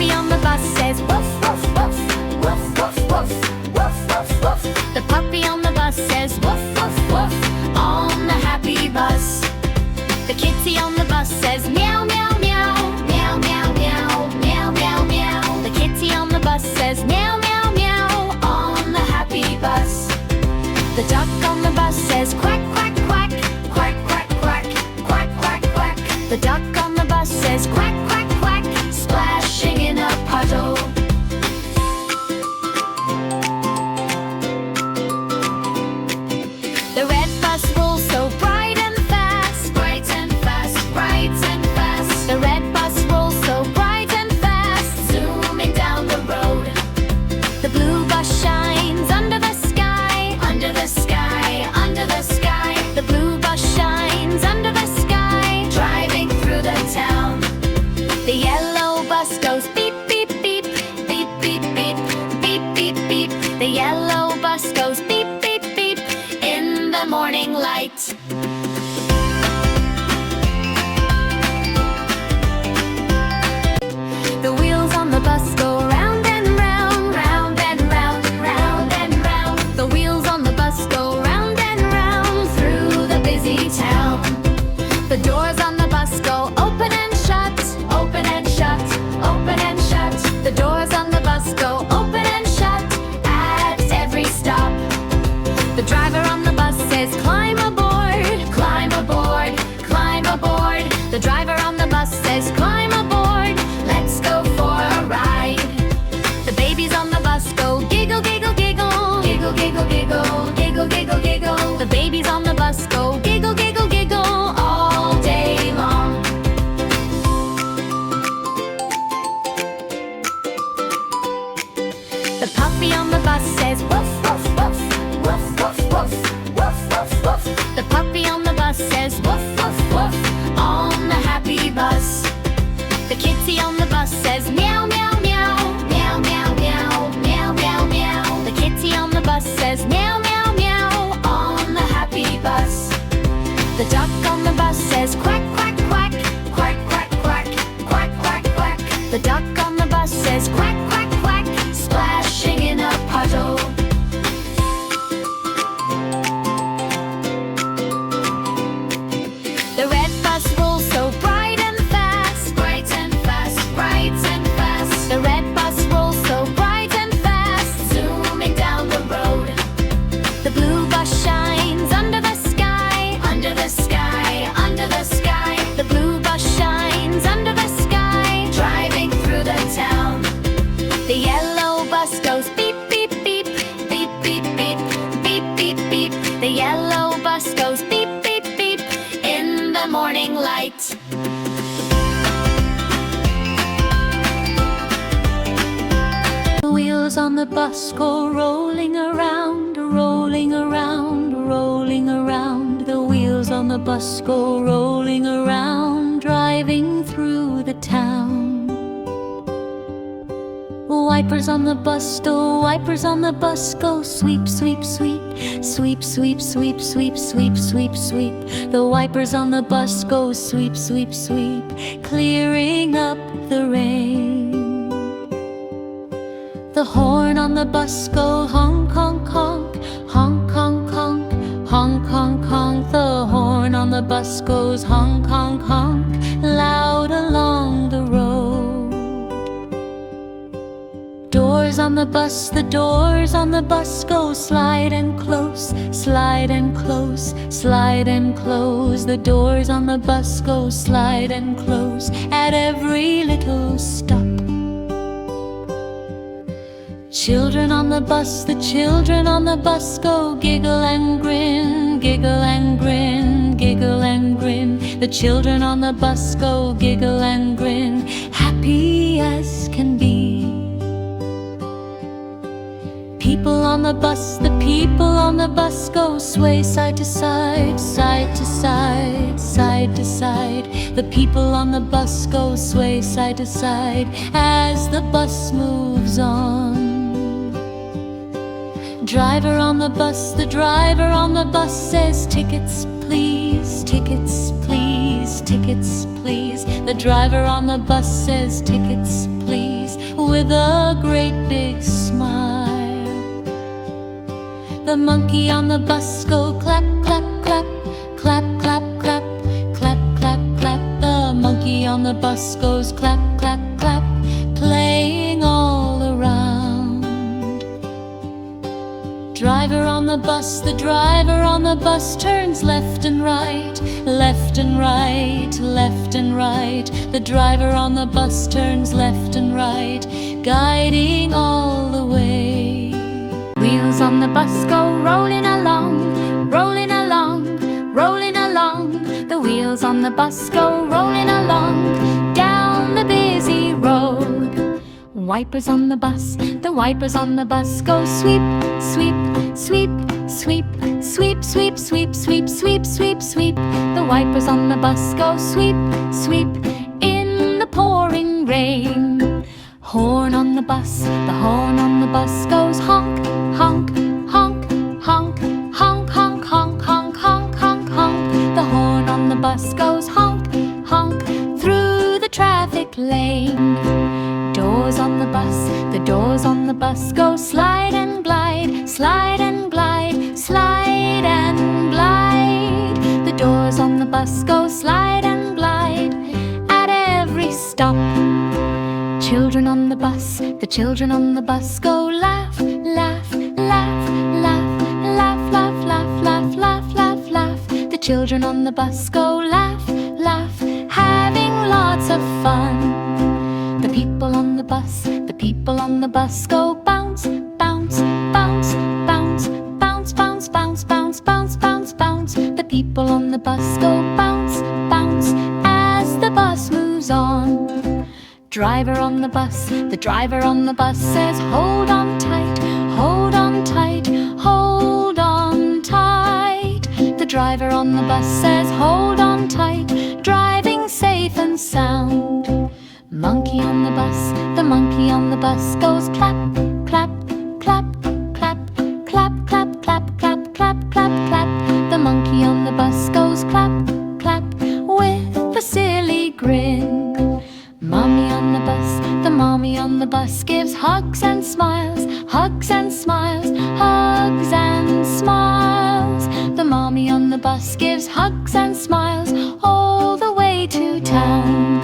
puppy on the bus says woof, woof, woof, woof, woof, woof, woof, woof, woof. The puppy on the bus says woof, woof, woof, on the happy bus. The kitty on the bus says meow, meow, meow, meow, meow, meow, meow, meow, meow. The kitty on the bus says meow, meow, meow, on the happy bus. The duck on the bus says quack, quack, quack, quack, quack, quack, quack, quack, quack. The duck on the bus says quack, quack, quack, splashing in a puddle. The red bus rolls so bright and fast, bright and fast, bright and fast. The red bus rolls so bright and fast, zooming down the road. The blue bus shines under the sky, under the sky, under the sky. The blue bus shines under the sky, driving through the town. The yellow bus goes beep, beep, beep, beep, beep, beep, beep, beep, beep. The yellow bus goes beep, beep, beep, in the morning light. The wheels on the bus go round and round, round and round, round and round. The wheels on the bus go round and round through the busy town. The doors on the bus go open and shut, open and shut, open and shut. The doors on the bus go open and shut at every stop. The driver on the bus says climb aboard, climb aboard, climb aboard. The driver on the bus says climb aboard, let's go for a ride. The babies on the bus go giggle, giggle, giggle, giggle, giggle, giggle, giggle, giggle, giggle. The babies on the bus go giggle, giggle, giggle all day long. The puppy on the bus says woof, woof, woof, woof, woof, woof, woof, woof, woof. The puppy on the bus says woof, woof, woof, on the happy bus. The kitty on the bus says meow, meow, meow, meow, meow, meow, meow, meow, meow. The kitty on the bus says meow, meow, meow, on the happy bus. The duck on the bus says quack, quack, quack, quack, quack, quack, quack, quack, quack. The duck on the bus says quack, quack, quack, splashing in a puddle. The red bus rolls so bright and fast, bright and fast, bright and fast. The red bus rolls so bright and fast, zooming down the road. The blue bus shines under the sky, under the sky, under the sky. The blue bus shines under the sky, driving through the town. The yellow bus goes beep, beep, beep, beep, beep, beep, beep, beep, beep. The yellow bus goes beep, beep, beep, in the morning light. The wheels on the bus go rolling around, rolling around, rolling around. The wheels on the bus go rolling around, driving through the town. Wipers on the bus, the wipers on the bus go sweep, sweep, sweep, sweep, sweep, sweep, sweep, sweep, sweep, sweep. The wipers on the bus go sweep, sweep, sweep, clearing up the rain. The horn on the bus go honk, honk, honk, honk, honk, honk, honk, honk, honk. The horn on the bus goes honk, honk, honk, loud along the road. Doors on the bus, the doors on the bus go slide and close, slide and close, slide and close. The doors on the bus go slide and close at every little stop. Children on the bus, the children on the bus go giggle and grin, giggle and grin, giggle and grin. The children on the bus go giggle and grin, happy as can be. People on the bus, the people on the bus go sway side to side, side to side, side to side. The people on the bus go sway side to side as the bus moves on. Driver on the bus, the driver on the bus says tickets please, tickets please, tickets please. The driver on the bus says tickets please, with a great big smile. The monkey on the bus go clap, clap, clap, clap, clap, clap, clap, clap, clap. The monkey on the bus goes clap, clap, clap, playing all around. Driver on the bus, the driver on the bus turns left and right, left and right, left and right. The driver on the bus turns left and right, guiding all the way. Wheels on the bus go rolling along, rolling along, rolling along. The wheels on the bus go rolling along down the busy road. Wipers on the bus, the wipers on the bus go sweep, sweep, sweep, sweep, sweep, sweep, sweep, sweep, sweep, sweep, sweep. The wipers on the bus go sweep, sweep in the pouring rain. Horn on the bus, the horn on the bus goes honk, honk, honk, honk, honk, honk, honk, honk, honk, honk, honk. The horn on the bus goes honk, honk through the traffic lane. Doors on the bus, the doors on the bus go slide and glide, slide and glide, slide and glide. The doors on the bus go slide and glide at every stop. Children on the bus, the children on the bus go laugh, laugh, laugh, laugh, laugh, laugh, laugh, laugh, laugh, laugh, laugh. The children on the bus go laugh, laugh, having lots of fun. The people on the bus, the people on the bus go bounce, bounce, bounce, bounce, bounce, bounce, bounce, bounce, bounce, bounce, bounce. The people on the bus go bounce, bounce as the bus moves on. Driver on the bus, the driver on the bus says hold on tight, hold on tight, hold on tight. The driver on the bus says hold on tight, driving safe and sound. Monkey on the bus, the monkey on the bus goes clap, clap, clap, clap, clap, clap, clap, clap, clap, clap, clap. The monkey on the bus goes clap, clap with a silly grin. Mommy on the bus, the mommy on the bus gives hugs and smiles, hugs and smiles, hugs and smiles. The mommy on the bus gives hugs and smiles all the way to town.